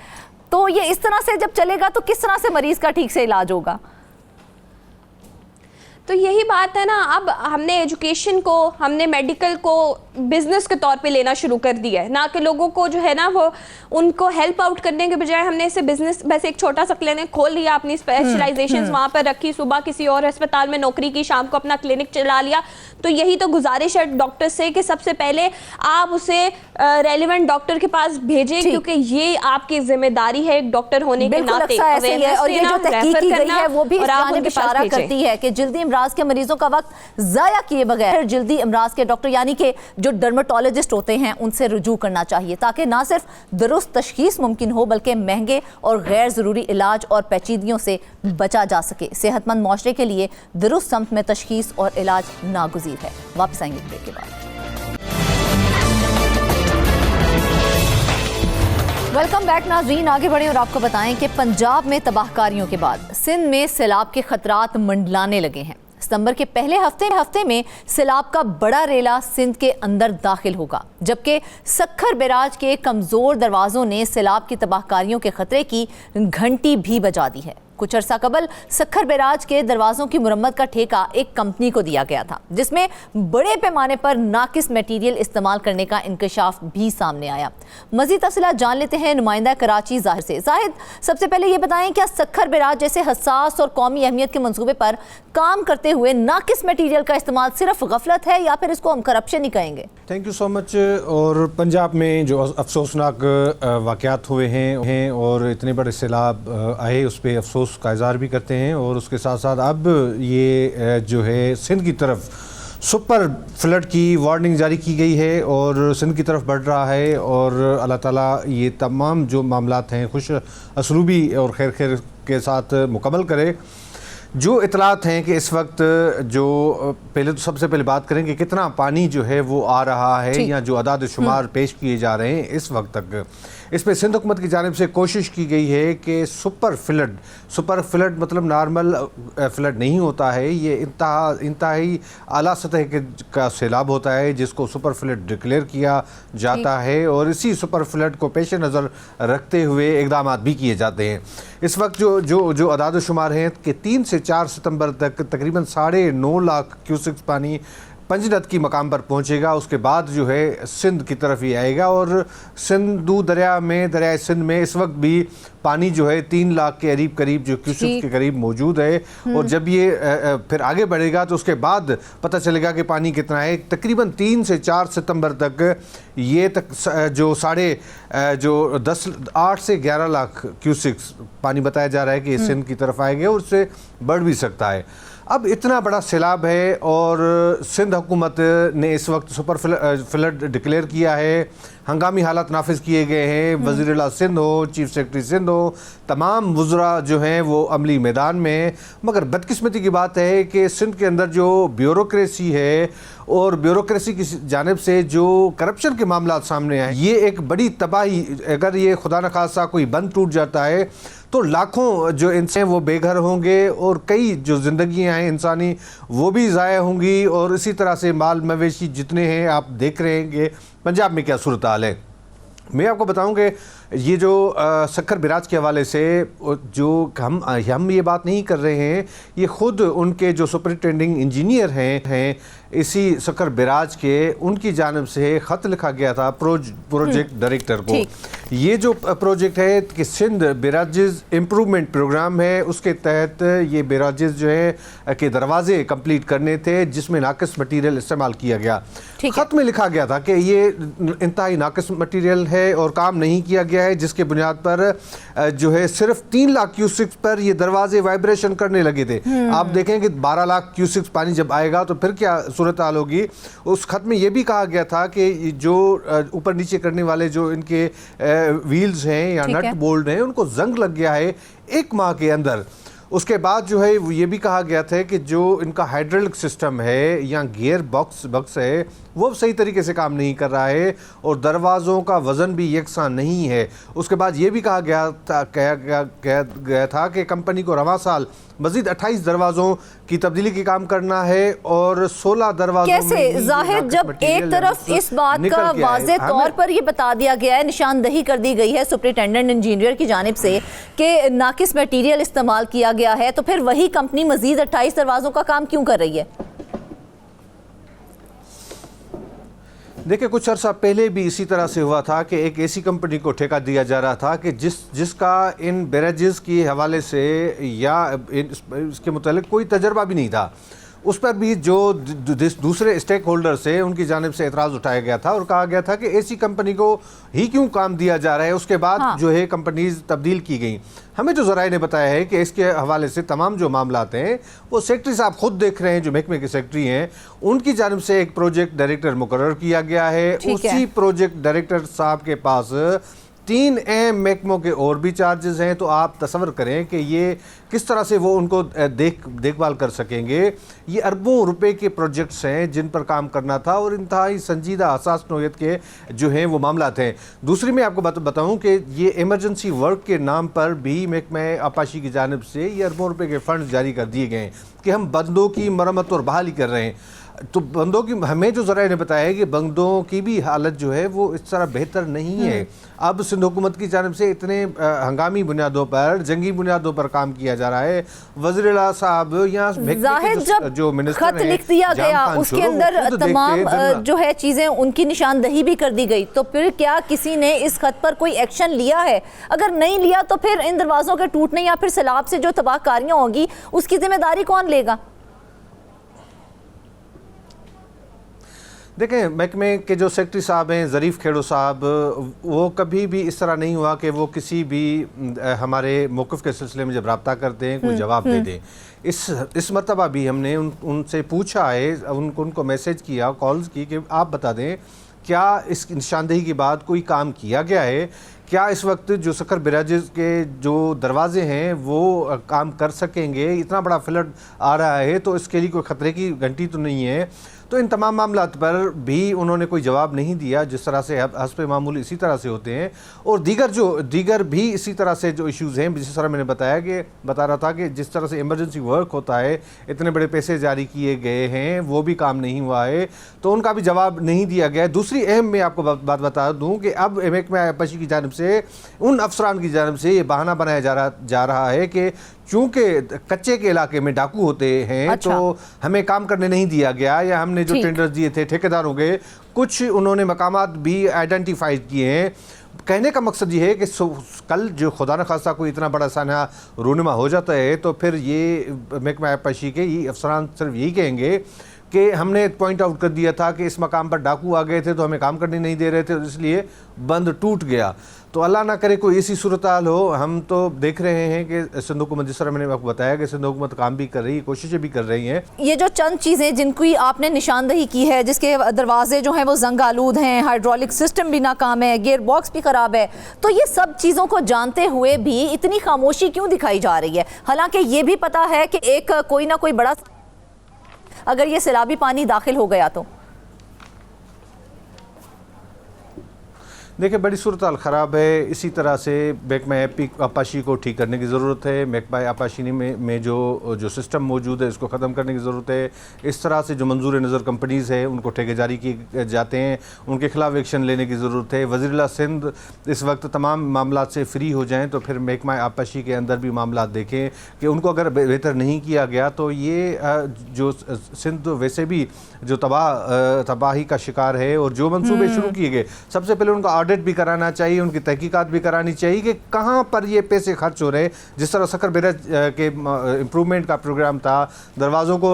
तो ये इस तरह से जब चलेगा तो किस तरह से मरीज का ठीक से इलाज होगा? तो यही बात है ना, अब हमने एजुकेशन को, हमने मेडिकल को बिजनेस के तौर पे लेना शुरू कर दिया है, ना कि लोगों को जो है ना वो उनको हेल्प आउट करने के बजाय हमने इसे बिजनेस, वैसे एक छोटा सा क्लिनिक खोल लिया, अपनी स्पेशलाइजेशंस वहाँ पर रखी, सुबह किसी और अस्पताल में नौकरी की, शाम को अपना क्लिनिक चला लिया। तो यही तो गुजारिश है डॉक्टर से कि सबसे पहले आप उसे रेलिवेंट डॉक्टर के पास भेजें, क्योंकि ये आपकी जिम्मेदारी है एक डॉक्टर होने के नाते। और ये जो तहकीक की गई है वो भी इस जानिब इशारा करती है कि जल्दी इमराज के मरीजों का वक्त जाया किए बगैर जल्दी इमराज के डॉक्टर यानी कि जो डर्मेटोलॉजिस्ट होते हैं उनसे रुजू करना चाहिए, ताकि ना सिर्फ दुरुस्त तशखीस मुमकिन हो बल्कि महंगे और गैर ज़रूरी इलाज और पेचीदगियों से बचा जा सके। सेहतमंद मुआशरे के लिए दुरुस्त सम्त में तशखीस और इलाज नागुज़ीर है। वापस आएंगे ब्रेक के बाद। वेलकम बैक नाज़रीन, आगे बढ़े और आपको बताएं कि पंजाब में तबाहकारियों के बाद सिंध में सैलाब के खतरात मंडलाने लगे हैं। सितंबर के पहले हफ्ते में सैलाब का बड़ा रेला सिंध के अंदर दाखिल होगा, जबकि सखर बैराज के कमज़ोर दरवाज़ों ने सैलाब की तबाहकारियों के खतरे की घंटी भी बजा दी है। कुछ अरसा कबल सक्खर बैराज के दरवाज़ों की मुरम्मत का ठेका एक कंपनी को दिया गया था, जिसमें बड़े पैमाने पर नाकिस मटीरियल इस्तेमाल करने का इंकशाफ भी सामने आया। मज़ीद तफसीलात जान लेते हैं नुमाइंदा कराची ज़ाहिद से। ज़ाहिद, सबसे पहले ये बताएं, क्या सक्खर बैराज जैसे हसास और कौमी अहमियत के मंसूबे पर काम करते हुए नाकिस मटीरियल का इस्तेमाल सिर्फ गफलत है या फिर इसको हम करप्शन ही कहेंगे? Thank you so much. और पंजाब में जो अफसोसनाक वाक़यात हुए हैं और इतने बड़े सैलाब आए, उस पर अफसोस का इज़हार भी करते हैं। और उसके साथ साथ अब ये जो है सिंध की तरफ सुपर फ्लड की वार्निंग जारी की गई है और सिंध की तरफ बढ़ रहा है। और अल्लाह ताला ये तमाम जो मामलात हैं खुश असलूबी और खैर खैर के साथ मुकम्मल करे। जो इतलात हैं कि इस वक्त जो पहले तो सबसे पहले बात करें कि कितना पानी जो है वो आ रहा है या जो अदाद शुमार पेश किए जा रहे हैं इस वक्त तक, इस पर सिंध हुकूमत की जानिब से कोशिश की गई है कि सुपर फ्लड मतलब नॉर्मल फ्लड नहीं होता है, ये इंतहाई आला सतह का सैलाब होता है जिसको सुपर फ्लड डिक्लेयर किया जाता है। और इसी सुपर फ्लड को पेश नज़र रखते हुए इकदाम भी किए जाते हैं। इस वक्त जो अदाद शुमार हैं कि 3 से 4 सितंबर तक तकरीबन 9.5 लाख क्यूसेक्स पानी पंजनद की मकाम पर पहुंचेगा। उसके बाद जो है सिंध की तरफ ही आएगा और सिंधु दरियाए सिंध में इस वक्त भी पानी जो है 3 लाख के करीब जो क्यूसेक्स के करीब मौजूद है। और जब ये फिर आगे बढ़ेगा तो उसके बाद पता चलेगा कि पानी कितना है। तकरीबन 3 से 4 सितंबर तक ये जो 8 से 11 लाख क्यूसेक्स पानी बताया जा रहा है कि सिंध की तरफ आएंगे और उससे बढ़ भी सकता है। अब इतना बड़ा सैलाब है और सिंध हुकूमत ने इस वक्त सुपर फ्लड डिक्लेयर किया है, हंगामी हालात नाफिज किए गए हैं। वज़ीर आला सिंध हो, चीफ सेक्रेटरी सिंध हो, तमाम वज़रा जो हैं वो अमली मैदान में हैं। मगर बदकिस्मती की बात है कि सिंध के अंदर जो ब्यूरोक्रेसी है और ब्यूरोक्रेसी की जानिब से जो करप्शन के मामला सामने आए, ये एक बड़ी तबाही, अगर ये खुदा न खासा कोई बंद टूट जाता है तो लाखों जो इंसान वो बेघर होंगे और कई जो ज़िंदगियाँ हैं इंसानी वो भी ज़ाया होंगी। और इसी तरह से माल मवेशी जितने हैं आप देख रहे हैं कि पंजाब में क्या सूरत हाल है। मैं आपको बताऊं कि ये जो सक्खर बैराज के हवाले से जो हम ये बात नहीं कर रहे हैं, ये ख़ुद उनके जो सुपरिटेंडिंग इंजीनियर हैं इसी सक्खर बैराज के, उनकी जानिब से ख़त लिखा गया था प्रोजेक्ट डायरेक्टर को। ये जो प्रोजेक्ट है कि सिंध बैराजेस इम्प्रूवमेंट प्रोग्राम है, उसके तहत ये बैराजेस जो है के दरवाजे कंप्लीट करने थे जिसमें नाकिस मटीरियल इस्तेमाल किया गया। ख़त में लिखा गया था कि ये इंतहाई नाकिस मटीरियल है और काम नहीं किया गया है, जिसके बुनियाद पर जो है सिर्फ 3 लाख क्यूसेक्स पर ये दरवाजे वाइब्रेशन करने लगे थे। आप देखें कि 12 लाख क्यूसेक्स पानी जब आएगा तो फिर क्या सूरत हाल होगी। उस खत में ये भी कहा गया था कि जो ऊपर नीचे करने वाले जो इनके व्हील्स हैं या नट बोल्ट हैं उनको जंग लग गया है 1 माह के अंदर। उसके बाद जो है ये भी कहा गया था कि जो इनका हाइड्रोलिक सिस्टम है या गियर बॉक्स है वो सही तरीके से काम नहीं कर रहा है और दरवाज़ों का वज़न भी यकसां नहीं है। उसके बाद ये भी कहा गया था कि कंपनी को रवां साल मज़ीद 28 दरवाज़ों की तब्दीली की काम करना है और 16 दरवाज़ों कैसे ज़ाहिद, जब एक तरफ इस बात का वाज़े तौर पर ये बता दिया गया है, निशानदही कर दी गई है सुपरिटेंडेंट इंजीनियर की जानिब से कि नाकिस मटीरियल इस्तेमाल किया गया है, तो फिर वही कंपनी मज़ीद 28 दरवाज़ों का काम क्यों कर रही है? देखिए, कुछ अर्सा पहले भी इसी तरह से हुआ था कि एक ऐसी कंपनी को ठेका दिया जा रहा था कि जिसका इन बैराजेस के हवाले से या इसके मुतालिक कोई तजर्बा भी नहीं था। उस पर भी जो दूसरे स्टेक होल्डर्स हैं उनकी जानिब से एतराज़ उठाया गया था और कहा गया था कि ऐसी कंपनी को ही क्यों काम दिया जा रहा है। उसके बाद जो है कंपनीज तब्दील की गई। हमें जो ज़राए ने बताया है कि इसके हवाले से तमाम जो मामलात हैं वो सेक्रेटरी साहब खुद देख रहे हैं, जो महकमे के सेक्रेटरी हैं उनकी जानिब से एक प्रोजेक्ट डायरेक्टर मुकर्रर किया गया है। उसी प्रोजेक्ट डायरेक्टर साहब के पास 3 अहम महकमों के और भी चार्जेस हैं। तो आप तसव्वुर करें कि ये किस तरह से वो उनको देखभाल कर सकेंगे। ये अरबों रुपए के प्रोजेक्ट्स हैं जिन पर काम करना था और इंतहाई संजीदा हसास नौयत के जो हैं वो मामला थे। दूसरी मैं आपको बताऊं कि ये इमरजेंसी वर्क के नाम पर भी महकमा आपाशी की जानिब से ये अरबों रुपए के फ़ंड जारी कर दिए गए हैं कि हम बंदों की मरम्मत और बहाली कर रहे हैं। तो बंदों की, हमें जो ज़रा ने बताया है कि बंदों की भी हालत जो है वो इस तरह बेहतर नहीं है। अब सिंध हुकूमत की जानिब से इतने हंगामी बुनियादों पर, जंगी बुनियादों पर काम किया जा रहा है। वज़ीर आला साहब यहाँ जो खत लिख दिया गया उसके अंदर तमाम जो है चीज़ें उनकी निशानदही भी कर दी गई, तो फिर क्या किसी ने इस खत पर कोई एक्शन लिया है? अगर नहीं लिया तो फिर इन दरवाज़ों के टूटने या फिर सैलाब से जो तबाहकारियाँ होंगी उसकी जिम्मेदारी कौन लेगा? देखें, महकमे के जो सेक्रेटरी साहब हैं ज़रीफ़ खेड़ो साहब, वो कभी भी इस तरह नहीं हुआ कि वो किसी भी हमारे मौक़िफ़ के सिलसिले में जब रब्ता करते हैं कोई जवाब दे दें। इस मरतबा भी हमने उनसे पूछा है, उनको मैसेज किया, कॉल्स की कि आप बता दें क्या इस निशानदेही के बाद कोई काम किया गया है? क्या इस वक्त जो सकर बैराजेस के जो दरवाजे हैं वो काम कर सकेंगे? इतना बड़ा फ्लड आ रहा है तो इसके लिए कोई ख़तरे की घंटी तो नहीं है। तो इन तमाम मामलात पर भी उन्होंने कोई जवाब नहीं दिया, जिस तरह से हस्ब मामूल इसी तरह से होते हैं। और दीगर भी इसी तरह से जो इश्यूज़ हैं, जिस तरह मैंने बता रहा था कि जिस तरह से इमरजेंसी वर्क होता है, इतने बड़े पैसे जारी किए गए हैं, वो भी काम नहीं हुआ है, तो उनका भी जवाब नहीं दिया गया। दूसरी अहम मैं आपको बात बता दूँ कि अब महकमा आबपाशी की जानिब से, उन अफसरान की जानिब से ये बहाना बनाया जा रहा है कि चूँकि कच्चे के इलाके में डाकू होते हैं, अच्छा, तो हमें काम करने नहीं दिया गया, या हमने जो टेंडर्स दिए थे ठेकेदारों के, कुछ उन्होंने मकामात भी आइडेंटिफाई किए हैं। कहने का मकसद ये है कि कल जो खुदा न खास्ता कोई इतना बड़ा साना रूनुमा हो जाता है तो फिर ये महकमा आबपाशी के ये अफसरान सिर्फ यही कहेंगे कि हमने पॉइंट आउट कर दिया था कि इस मकाम पर डाकू आ गए थे तो हमें काम करने नहीं दे रहे थे, इसलिए बंद टूट गया। तो अल्लाह ना करे कोई ऐसी सूरत हाल हो। हम तो देख रहे हैं कि सिंध हुकूमत, जिस तरह मैंने आपको बताया कि सिंध हुकूमत काम भी कर रही है, कोशिशें भी कर रही हैं। ये जो चंद चीज़ें जिनकी आपने निशानदही की है, जिसके दरवाजे जो हैं वो जंग आलूद हैं, हाइड्रोलिक सिस्टम भी नाकाम है, गियर बॉक्स भी ख़राब है, तो ये सब चीज़ों को जानते हुए भी इतनी खामोशी क्यों दिखाई जा रही है? हालांकि ये भी पता है कि एक कोई ना कोई बड़ा, अगर ये सैलाबी पानी दाखिल हो गया तो देखिए बड़ी सूरत हाल ख़राब है। इसी तरह से महकमा आबपाशी को ठीक करने की ज़रूरत है। महकमा आबपाशी में जो सिस्टम मौजूद है इसको ख़त्म करने की ज़रूरत है। इस तरह से जो मंजूर नज़र कंपनीज़ है उनको ठेके जारी किए जाते हैं, उनके खिलाफ एक्शन लेने की ज़रूरत है। वज़ीर-ए-आला सिंध इस वक्त तमाम मामलात से फ्री हो जाएँ तो फिर महकमा आबपाशी के अंदर भी मामलात देखें कि उनको अगर बेहतर नहीं किया गया तो ये जो सिंध वैसे भी जो तबाही का शिकार है, और जो मंसूबे शुरू किए गए, सबसे पहले उनका ऑडिट भी कराना चाहिए, उनकी तहकीकात भी करानी चाहिए कि कहाँ पर ये पैसे खर्च हो रहे हैं। जिस तरह सकर बैराज के इम्प्रूवमेंट का प्रोग्राम था, दरवाज़ों को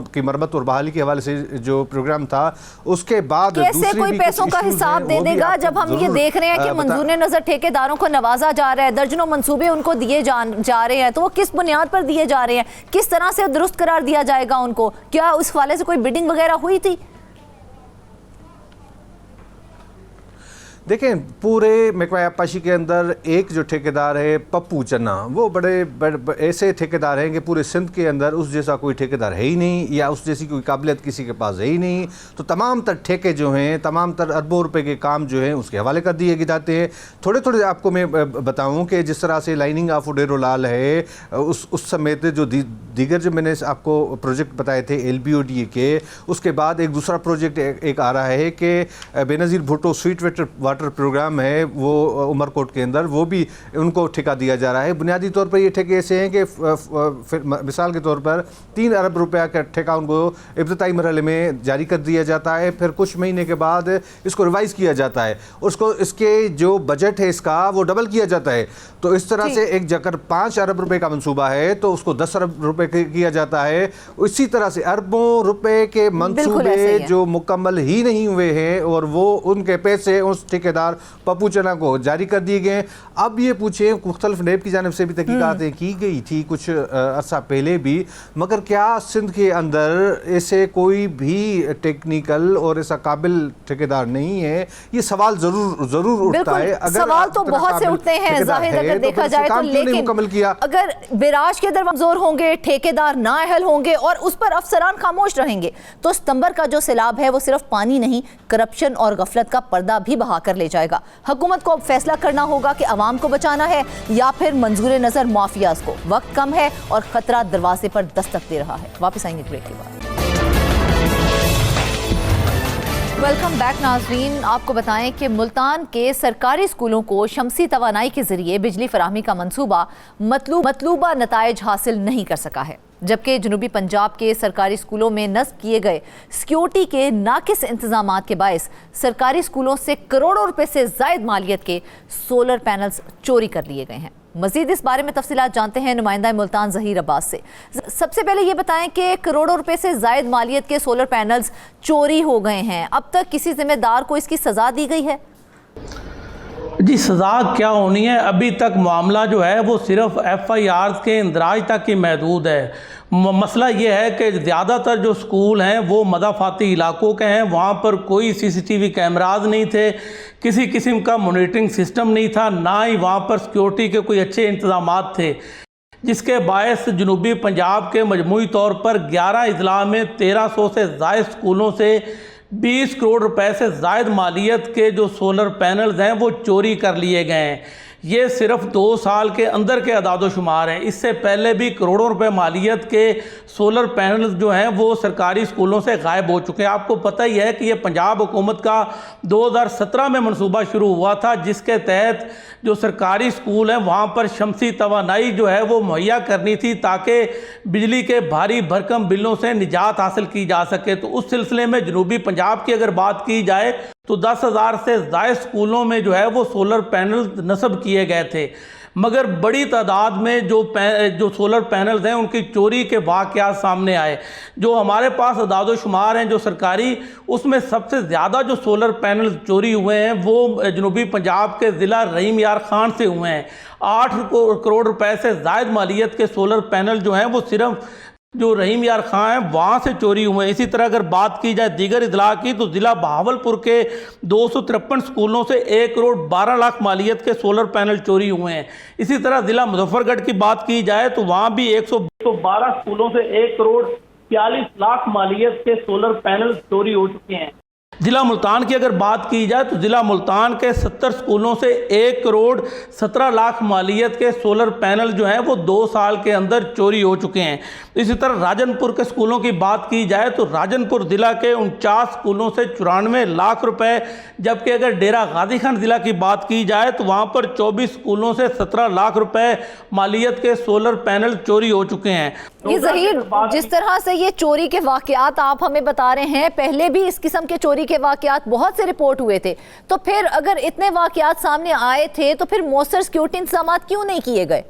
की मरम्मत और बहाली के हवाले से जो प्रोग्राम था, उसके बाद कैसे कोई पैसों का हिसाब दे देगा जब हम ये देख रहे हैं कि मंजूर नज़र ठेकेदारों को नवाजा जा रहा है, दर्जनों मंसूबे उनको दिए जा रहे हैं, तो वो किस बुनियाद पर दिए जा रहे हैं, किस तरह से दुरुस्त करार दिया जाएगा उनको? क्या उस हवाले से कोई बिडिंग वगैरह हुई थी? देखें, पूरे महकमा आबपाशी के अंदर एक जो ठेकेदार है पप्पू चन्ना, वो बड़े ऐसे ठेकेदार हैं कि पूरे सिंध के अंदर उस जैसा कोई ठेकेदार है ही नहीं, या उस जैसी कोई काबिलियत किसी के पास है ही नहीं। तो तमाम तर ठेके जो हैं, तमाम तर अरबों रुपए के काम जो हैं उसके हवाले कर दिए जाते हैं। थोड़े थोड़े आपको मैं बताऊँ कि जिस तरह से लाइनिंग ऑफ उडेरो लाल है, उस समेत जो दीगर जो मैंने आपको प्रोजेक्ट बताए थे LBODA के, उसके बाद एक दूसरा प्रोजेक्ट एक आ रहा है कि Benazir Bhutto sweet water programme है वो उमरकोट के अंदर, वो भी उनको ठेका दिया जा रहा है। बुनियादी तौर पर ये ठेके ऐसे हैं कि मिसाल के तौर पर 3 अरब रुपया का ठेका उनको इब्तदाई मरहले में जारी कर दिया जाता है, फिर कुछ महीने के बाद इसको रिवाइज़ किया जाता है, उसको इसके जो बजट है इसका वो डबल किया जाता है। तो इस तरह से एक जगह 5 अरब रुपये का मंसूबा है तो उसको 10 अरब रुपये किया जाता है। इसी तरह से अरबों रुपए के मंसूबे जो मुकम्मल ही नहीं हुए हैं और वो उनके पैसे उस ठेकेदार पप्पू चन्ना को जारी कर दिए गए। अब ये पूछे, मुख्तलिफ नेब की जानिब से भी तहकीकातें की गई थी कुछ अरसा पहले भी, मगर क्या सिंध के अंदर ऐसे कोई भी टेक्निकल और ऐसा काबिल ठेकेदार नहीं है? ये सवाल जरूर उठता है। अगर सवाल तो बहुत से उठते हैं जाहिर, अगर देखा जाए तो, लेकिन अगर बैराज के दरवाज़ोर होंगे, ठेकेदार नाअहल होंगे और उस पर अफसरान खामोश रहेंगे तो सितंबर का जो सैलाब है वो सिर्फ पानी नहीं, करप्शन और गफलत का पर्दा भी बहा कर ले जाएगा। हुकूमत को अब फैसला करना होगा कि अवाम को बचाना है या फिर मंजूर नजर माफियाज को। वक्त कम है और खतरा दरवाजे पर दस्तक दे रहा है। वापस आएंगे ब्रेक के बाद। वेलकम बैक नाजरीन। आपको बताएं कि मुल्तान के सरकारी स्कूलों को शमसी तवानाई के जरिए बिजली फराहमी का मंसूबा मतलूबा नताइज हासिल नहीं कर सका है, जबकि जनूबी पंजाब के सरकारी स्कूलों में नस्ब किए गए सिक्योरिटी के नाकिस इंतजामात के बायस सरकारी स्कूलों से करोड़ों रुपए से जायद मालियत के सोलर पैनल्स चोरी कर लिए गए हैं। मजीद इस बारे में तफसीलात जानते हैं नुमाइंदा मुल्तान ज़हीर अब्बास से। सबसे पहले ये बताएं कि करोड़ों रुपए से जायद मालियत के सोलर पैनल्स चोरी हो गए हैं, अब तक किसी जिम्मेदार को इसकी सज़ा दी गई है? जी, सज़ा क्या होनी है, अभी तक मामला जो है वो सिर्फ FIR के इंदराज तक ही महदूद है। मसला ये है कि ज़्यादातर जो स्कूल हैं वो मदाफाती इलाकों के हैं, वहाँ पर कोई CCTV कैमराज नहीं थे, किसी किस्म का मॉनिटरिंग सिस्टम नहीं था, ना ही वहाँ पर सिक्योरिटी के कोई अच्छे इंतज़ामात थे, जिसके बायस जनूबी पंजाब के मजमूई तौर पर 11 अजला में 1300 से ज़ायद स्कूलों से 20 करोड़ रुपए से ज़ायद मालियत के जो सोलर पैनल्स हैं वो चोरी कर लिए गए हैं। ये सिर्फ 2 साल के अंदर के अदाद-ओ-शुमार हैं। इससे पहले भी करोड़ों रुपए मालियत के सोलर पैनल्स जो हैं वो सरकारी स्कूलों से गायब हो चुके हैं। आपको पता ही है कि ये पंजाब हुकूमत का 2017 में मनसूबा शुरू हुआ था, जिसके तहत जो सरकारी स्कूल हैं वहाँ पर शमसी तवानाई जो है वो मुहैया करनी थी ताकि बिजली के भारी भरकम बिलों से निजात हासिल की जा सके। तो उस सिलसिले में जनूबी पंजाब की अगर बात की जाए तो 10,000 से ज़ायद स्कूलों में जो है वो सोलर पैनल नस्ब किए गए थे, मगर बड़ी तादाद में जो सोलर पैनल्स हैं उनकी चोरी के वाक़यात सामने आए। जो हमारे पास अदाद-ओ-शुमार हैं जो सरकारी, उसमें सबसे ज़्यादा जो सोलर पैनल चोरी हुए हैं वो जनूबी पंजाब के ज़िला रहीम यार खान से हुए हैं। 8 करोड़ रुपए से ज़ायद मालियत के सोलर पैनल जो हैं वो सिर्फ जो रहीम यार खां हैं वहाँ से चोरी हुए हैं। इसी तरह अगर बात की जाए दीगर इजला की तो ज़िला बहावलपुर के 253 स्कूलों से 1 करोड़ 12 लाख मालियत के सोलर पैनल चोरी हुए हैं। इसी तरह ज़िला मुजफ्फरगढ़ की बात की जाए तो वहाँ भी 112 स्कूलों से 1 करोड़ 42 लाख मालियत के सोलर पैनल चोरी हो चुके हैं। ज़िला मुल्तान की अगर बात की जाए तो ज़िला मुल्तान के 70 स्कूलों से 1 करोड़ 17 लाख मालियत के सोलर पैनल जो हैं वो 2 साल के अंदर चोरी हो चुके हैं। इसी तरह राजनपुर के स्कूलों की बात की जाए तो राजनपुर ज़िला के 49 स्कूलों से 94 लाख रुपए, जबकि अगर डेरा गाजी खान ज़िला की बात की जाए तो वहाँ पर 24 स्कूलों से 17 लाख रुपए मालियत के सोलर पैनल चोरी हो चुके हैं। ये ज़हीर, जिस तरह से ये चोरी के वाक़यात आप हमें बता रहे हैं, पहले भी इस किस्म के चोरी के वाक़यात बहुत से रिपोर्ट हुए थे, तो फिर अगर इतने वाक़यात सामने आए थे तो फिर मौसर सिक्योरिटी इंतजाम क्यों नहीं किए गए?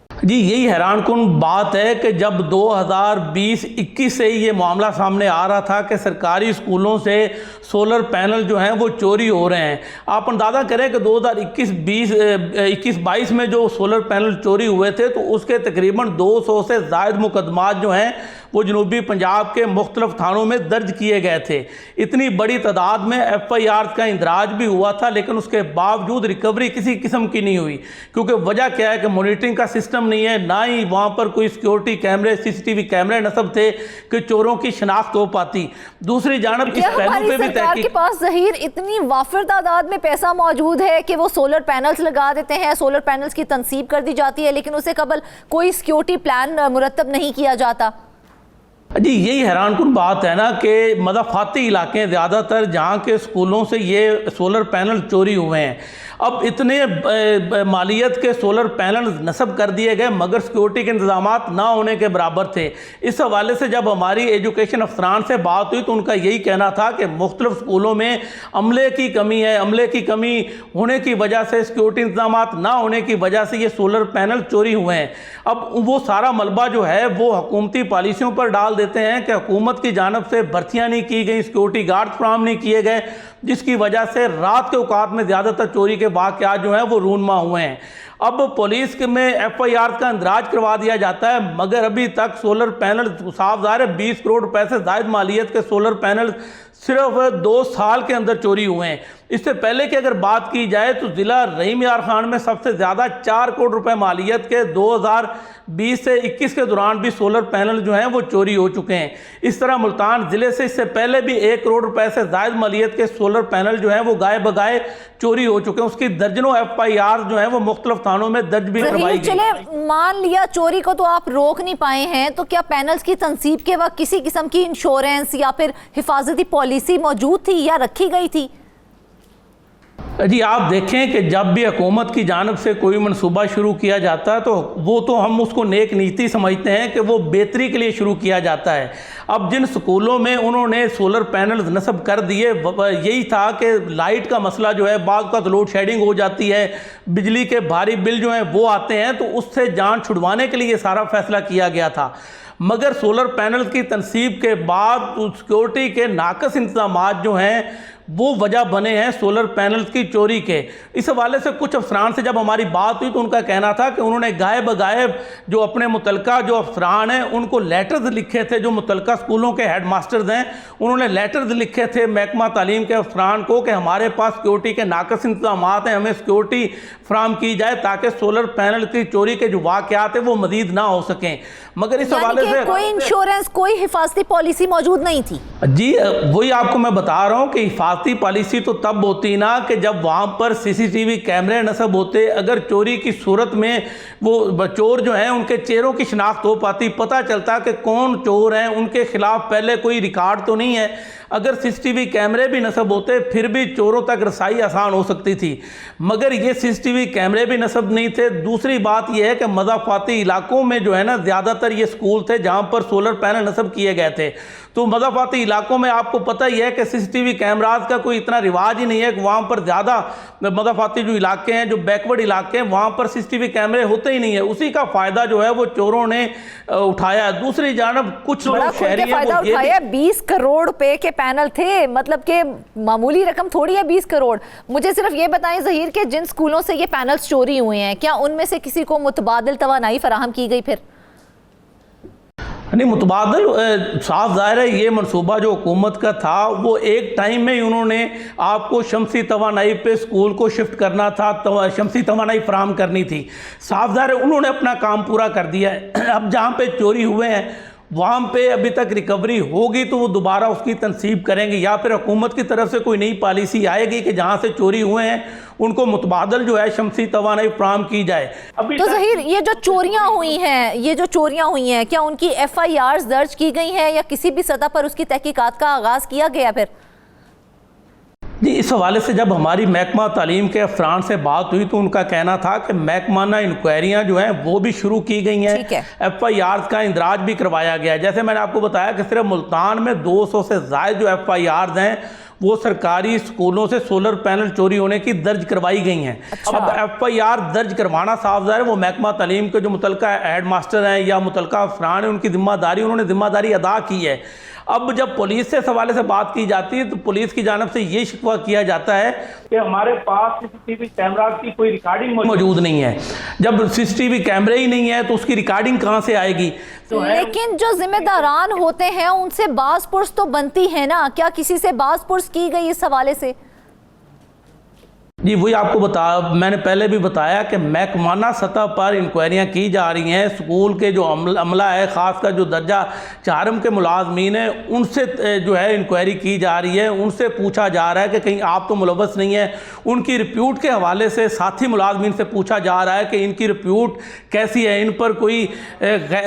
जी, यही हैरानकुन बात है कि जब 2020-21 से ही ये मामला सामने आ रहा था कि सरकारी स्कूलों से सोलर पैनल जो हैं वो चोरी हो रहे हैं। आप अंदाज़ा करें कि 2021-22 में जो सोलर पैनल चोरी हुए थे तो उसके तकरीबन 200 से ज़ायद मुकदमात जो हैं वो जनूबी पंजाब के मुख्तलिफ थानों में दर्ज किए गए थे। इतनी बड़ी तादाद में FIR का इंदराज भी हुआ था, लेकिन उसके बावजूद रिकवरी किसी किस्म की नहीं हुई, क्योंकि वजह क्या है कि मॉनिटरिंग का सिस्टम नहीं है, ना ही वहाँ पर कोई सिक्योरिटी कैमरे CCTV कैमरे नस्ब थे कि चोरों की शिनाख्त हो पाती। दूसरी जानब इस पहलू पे भी सरकार के पास ज़हीर इतनी वाफिर तादाद में पैसा मौजूद है कि वो सोलर पैनल्स लगा देते हैं, सोलर पैनल्स की तनसीब कर दी जाती है, लेकिन उससे कबल कोई सिक्योरिटी प्लान मुरतब नहीं किया जाता। जी, यही हैरानकुन बात है ना कि मदाफाती इलाके ज़्यादातर जहाँ के स्कूलों से ये सोलर पैनल चोरी हुए हैं। अब इतने मालियत के सोलर पैनल नस्ब कर दिए गए मगर सिक्योरिटी के इंतजामात ना होने के बराबर थे। इस हवाले से जब हमारी एजुकेशन अफसरान से बात हुई तो उनका यही कहना था कि मुख्तलिफ स्कूलों में अमले की कमी है, अमले की कमी होने की वजह से, सिक्योरिटी इंतजामात ना होने की वजह से ये सोलर पैनल चोरी हुए हैं। अब वो सारा मलबा जो है वो हुकूमती पॉलिसियों पर डाल देते हैं कि हुकूमत की जानिब से भर्तियाँ नहीं की गई, सिक्योरिटी गार्ड फराहम नहीं किए गए, जिसकी वजह से रात के औकात में ज़्यादातर चोरी के वाक़यात जो हैं वो रूनमा हुए हैं। अब पुलिस में FIR का इंदराज करवा दिया जाता है, मगर अभी तक सोलर पैनल साफ ज़ाहिर है 20 करोड़ रुपए से ज़ायद मालियत के सोलर पैनल सिर्फ 2 साल के अंदर चोरी हुए हैं। इससे पहले की अगर बात की जाए तो ज़िला रहीम यार खान में सबसे ज़्यादा 4 करोड़ रुपए मालियत के 2020 से 21 के दौरान भी सोलर पैनल जो हैं वो चोरी हो चुके हैं। इस तरह मुल्तान ज़िले से इससे पहले भी 1 करोड़ रुपए से ज़ायद मालियत के सोलर पैनल जो हैं वो गाए बगाए चोरी हो चुके हैं। उसकी दर्जनों FIR जो हैं वो मुख्तलिफ थानों में दर्ज भी करवाई गई। चले मान लिया चोरी को तो आप रोक नहीं पाए हैं, तो क्या पैनल्स की तंसीब के वक्त किसी किस्म की इंश्योरेंस या फिर हिफाजती पॉलिसी मौजूद थी या रखी गई थी? जी आप देखें कि जब भी हुकूमत की जानिब से कोई मनसूबा शुरू किया जाता है तो वो तो हम उसको नेक नीति समझते हैं कि वो बेहतरी के लिए शुरू किया जाता है। अब जिन स्कूलों में उन्होंने सोलर पैनल नस्ब कर दिए, यही था कि लाइट का मसला जो है बाद का लोड शेडिंग हो जाती है, बिजली के भारी बिल जो हैं वो आते हैं, तो उससे जान छुड़वाने के लिए ये सारा फैसला किया गया था। मगर सोलर पैनल की तनसीब के बाद सिक्योरिटी के नाकस इंतजाम जो हैं वो वजह बने हैं सोलर पैनल की चोरी के। इस हवाले से कुछ अफसरान से जब हमारी बात हुई तो उनका कहना था कि उन्होंने गायब गायब जो अपने मुतलका जो अफसरान हैं उनको लेटर्स लिखे थे, जो मुतलका स्कूलों के हेड मास्टर्स हैं उन्होंने लेटर्स लिखे थे महकमा तालीम के अफसरान को कि हमारे पास सिक्योरिटी के नाकस इंतजाम हैं, हमें सिक्योरिटी फ्राहम की जाए ताकि सोलर पैनल की चोरी के जो वाक़यात हैं वो मजीद ना हो सकें। मगर इस हवाले से कोई इंश्योरेंस, कोई हिफाजती पॉलिसी मौजूद नहीं थी। जी वही आपको मैं बता रहा हूँ कि हिफाजती पॉलिसी तो तब होती ना कि जब वहाँ पर सीसीटीवी कैमरे नस्ब होते, अगर चोरी की सूरत में वो चोर जो हैं उनके चेहरों की शिनाख्त हो पाती, पता चलता कि कौन चोर हैं, उनके खिलाफ पहले कोई रिकॉर्ड तो नहीं है। अगर सीसीटीवी कैमरे भी नस्ब होते फिर भी चोरों तक रसाई आसान हो सकती थी, मगर ये सीसीटीवी कैमरे भी नस्ब नहीं थे। दूसरी बात यह है कि मज़ाफ़ाती इलाकों में जो है ना ज़्यादातर ये स्कूल थे जहाँ पर सोलर पैनल नस्ब किए गए थे, तो मज़ाफ़ाती इलाकों में आपको पता ही है कि सीसीटीवी कैमराज का कोई इतना रिवाज ही नहीं है कि वहाँ पर ज़्यादा मज़ाफ़ाती जो इलाके हैं, जो बैकवर्ड इलाके हैं, वहाँ पर सीसीटीवी कैमरे होते ही नहीं है। उसी का फ़ायदा जो है वो चोरों ने उठाया। दूसरी जानब कुछ लोग शहरी हैं 20 करोड़ रुपए के पैनल थे, मतलब कि मामूली रकम थोड़ी है 20 करोड़। मुझे सिर्फ ये बताएं ज़हीर कि जिन स्कूलों से ये पैनल्स चोरी हुए हैं क्या उनमें से किसी को मुतबादिल तवानाई फराहम की गई? फिर नहीं, मुतबादल साफ ज़ाहिर है ये मनसूबा जो हुकूमत का था वो एक टाइम में ही उन्होंने आपको शमसी तवानाई पे स्कूल को शिफ्ट करना था, शमसी तवानाई फराहम करनी थी। साफ ज़ाहिर है उन्होंने अपना काम पूरा कर दिया है। अब जहाँ पे चोरी हुए हैं वहाँ पे अभी तक रिकवरी होगी तो वो दोबारा उसकी तनसीब करेंगे, या फिर हुकूमत की तरफ से कोई नई पॉलिसी आएगी कि जहाँ से चोरी हुए हैं उनको मुतबादल जो है शमसी तवानाई फराहम की जाए। अभी तो ज़हीर ये जो चोरियाँ हुई हैं क्या उनकी FIRs दर्ज की गई हैं या किसी भी सतह पर उसकी तहकीकात का आगाज़ किया गया? फिर जी इस हवाले से जब हमारी महकमा तालीम के अफसरान से बात हुई तो उनका कहना था कि महकमाना इंक्वायरियाँ जो हैं वो भी शुरू की गई हैं, FIRs का इंदराज भी करवाया गया है। जैसे मैंने आपको बताया कि सिर्फ मुल्तान में 200 से ज़ायद जो FIRs हैं वो सरकारी स्कूलों से सोलर पैनल चोरी होने की दर्ज करवाई गई हैं। अब FIR दर्ज करवाना साफ ज़ाहिर है वो महकमा तालीम के जो मुतलका हेड मास्टर हैं या मुतलका अफसरान हैं उनकी जिम्मेदारी, उन्होंने जिम्मेदारी अदा की है। अब जब पुलिस से इस हवाले से बात की जाती है तो पुलिस की जानब से ये शिकवा किया जाता है कि हमारे पास सीसीटीवी कैमरा की कोई रिकॉर्डिंग मौजूद नहीं है। जब सीसीटीवी कैमरे ही नहीं है तो उसकी रिकॉर्डिंग कहाँ से आएगी? लेकिन जो जिम्मेदारान होते हैं उनसे बाज़ पुर्स तो बनती है ना, क्या किसी से बाज़ पुर्स की गई इस हवाले से? जी वही आपको मैंने पहले भी बताया कि महकमाना सतह पर इंक्वायरियाँ की जा रही हैं। स्कूल के जो अमला है, ख़ासकर जो दर्जा 4 के मुलाजमीन हैं उनसे जो है इंक्वायरी की जा रही है, उनसे पूछा जा रहा है कि कहीं आप तो मुलव्वस नहीं है। उनकी रिप्यूट के हवाले से साथी मुलाजमीन से पूछा जा रहा है कि इनकी रिप्यूट कैसी है, इन पर कोई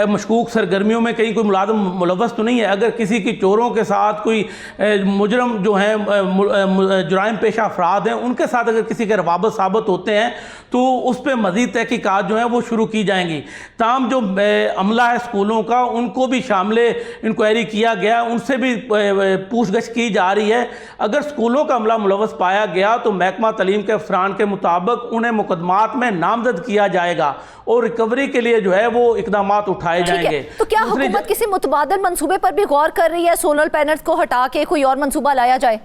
मशकूक सरगर्मियों में कहीं कोई मुलाजिम मुलव्वस तो नहीं है। अगर किसी की चोरों के साथ कोई मुजरम जो हैं जुराइम पेशा अफराद हैं उनके साथ अगर किसी के रवाबत साबित होते हैं तो उस पर मज़ीद तहकीकात जो है वो शुरू की जाएंगी। ताम जो अमला है स्कूलों का उनको भी शामिल इंक्वायरी किया गया, उनसे भी पूछगछ की जा रही है। अगर स्कूलों का अमला मुलव्वस पाया गया तो महकमा तालीम के अफसरान के मुताबिक उन्हें मुकदमात में नामजद किया जाएगा और रिकवरी के लिए जो है वो इकदाम उठाए जाएंगे। तो क्या हुकूमत किसी मुतबादल मंसूबे पर भी गौर कर रही है, सोलर पैनल्स को हटा के कोई और मंसूबा लाया जाए?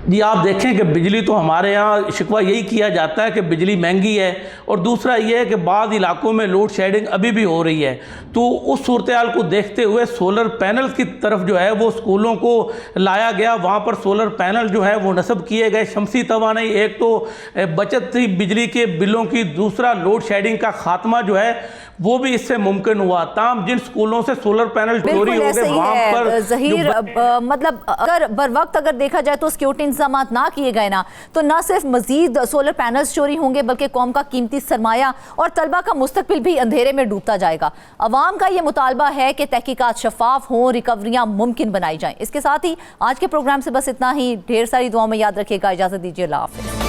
जी आप देखें कि बिजली तो हमारे यहाँ शिकवा यही किया जाता है कि बिजली महंगी है, और दूसरा ये है कि बाद इलाकों में लोड शेडिंग अभी भी हो रही है। तो उस सूरत हाल को देखते हुए सोलर पैनल की तरफ जो है वो स्कूलों को लाया गया, वहाँ पर सोलर पैनल जो है वो नस्ब किए गए। शमसी तवानाई एक तो बचत थी बिजली के बिलों की, दूसरा लोड शेडिंग का खात्मा जो है वो भी इससे मुमकिन हुआ। ताम जिन स्कूलों से सोलर पैनल चोरी हो गए वहाँ पर ज़हीर मतलब अगर बर वक्त अगर देखा जाए तो सिक्योरिटी इंतजाम ना किए गए ना तो न सिर्फ मजीद सोलर पैनल्स चोरी होंगे बल्कि कौम का कीमती सरमाया और तलबा का मुस्तकबिल भी अंधेरे में डूबता जाएगा। अवाम का ये मुतालबा है कि तहकीकात शफाफ हों, रिकवरियाँ मुमकिन बनाई जाएं। इसके साथ ही आज के प्रोग्राम से बस इतना ही। ढेर सारी दुआओं में याद रखिएगा। इजाज़त दीजिए। अल्लाह हाफ़िज़।